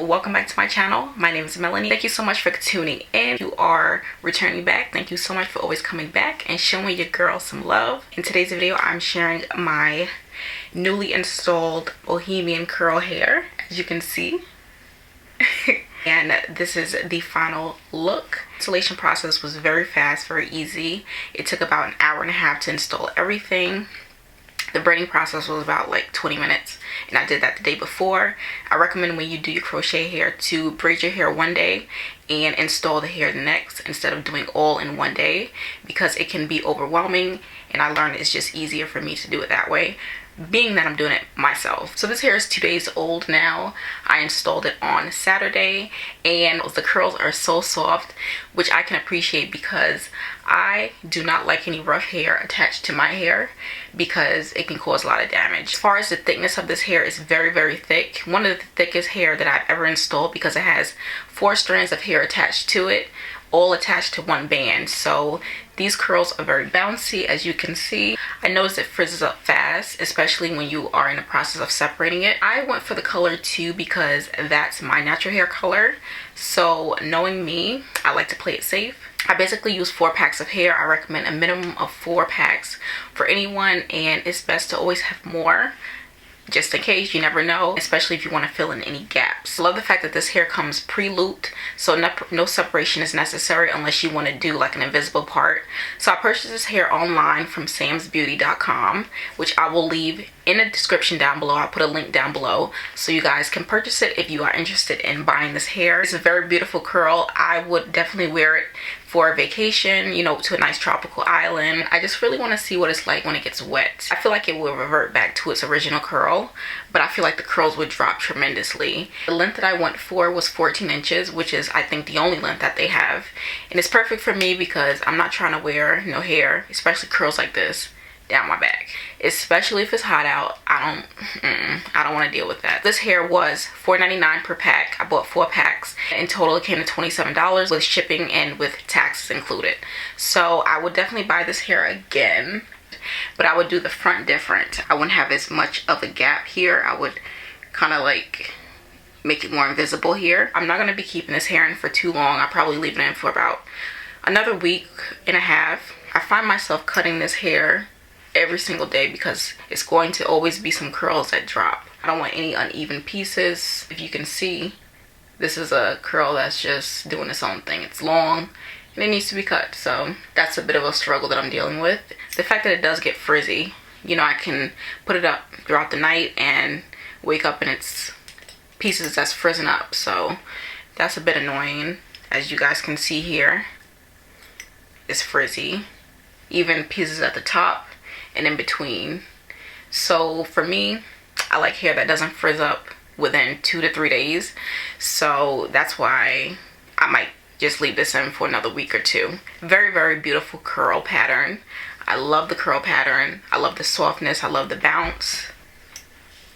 welcome back to my channel. My name is Melanie. Thank you so much for tuning in. If you are returning back, thank you so much for always coming back and showing your girl some love. In today's video, I'm sharing my newly installed Bohemian curl hair, as you can see. And this is the final look. Installation process was very fast, very easy. It took about an hour and a half to install everything. The braiding process was about like 20 minutes, and I did that the day before. I recommend when you do your crochet hair to braid your hair one day and install the hair the next, instead of doing all in one day, because it can be overwhelming, and I learned it's just easier for me to do it that way, being that I'm doing it myself. So this hair is 2 days old now. I installed it on Saturday, and the curls are so soft, which I can appreciate because I do not like any rough hair attached to my hair because it can cause a lot of damage. As far as the thickness of this hair, is very, very thick. One of the thickest hair that I've ever installed, because it has 4 strands of hair attached to it, all attached to one band. So these curls are very bouncy, as you can see. I noticed it frizzes up fast, especially when you are in the process of separating it. I went for the color 2 because that's my natural hair color. So knowing me, I like to play it safe. I basically use 4 packs of hair. I recommend a minimum of 4 packs for anyone, and it's best to always have more, just in case, you never know, especially if you want to fill in any gaps. I love the fact that this hair comes pre-looped, so no separation is necessary unless you want to do like an invisible part. So I purchased this hair online from samsbeauty.com, which I will leave in the description down below. I'll put a link down below so you guys can purchase it if you are interested in buying this hair. It's a very beautiful curl. I would definitely wear it for a vacation, you know, to a nice tropical island. I just really want to see what it's like when it gets wet. I feel like it will revert back to its original curl, but I feel like the curls would drop tremendously. The length that I went for was 14 inches, which is, I think, the only length that they have. And it's perfect for me because I'm not trying to wear no hair, especially curls like this, down my back, especially if it's hot out. I don't want to deal with that. This hair was $4.99 per pack. I bought 4 packs. In total, it came to $27 with shipping and with taxes included. So I would definitely buy this hair again, but I would do the front different. I wouldn't have as much of a gap here. I would kind of like make it more invisible here. I'm not going to be keeping this hair in for too long. I'll probably leave it in for about another week and a half. I find myself cutting this hair every single day because it's going to always be some curls that drop. I don't want any uneven pieces. If you can see, this is a curl that's just doing its own thing. It's long and it needs to be cut, so that's a bit of a struggle that I'm dealing with. The fact that it does get frizzy, you know, I can put it up throughout the night and wake up and it's pieces that's frizzing up, so that's a bit annoying. As you guys can see here, it's frizzy, even pieces at the top and in between. So for me, I like hair that doesn't frizz up within 2 to 3 days, so that's why I might just leave this in for another week or 2. Very, very beautiful curl pattern. I love the curl pattern. I love the softness. I love the bounce.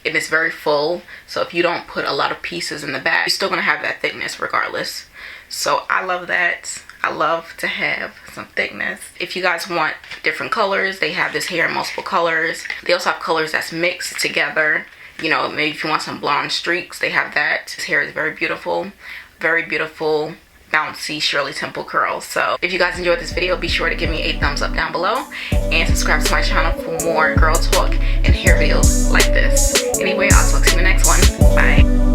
It is very full, so if you don't put a lot of pieces in the back, you're still gonna have that thickness regardless. So I love that. I love to have some thickness. If you guys want different colors, they have this hair in multiple colors. They also have colors that's mixed together. You know, maybe if you want some blonde streaks, they have that. This hair is very beautiful, bouncy Shirley Temple curls. So if you guys enjoyed this video, be sure to give me a thumbs up down below and subscribe to my channel for more girl talk and hair videos like this. Anyway, I'll talk to you in the next one. Bye.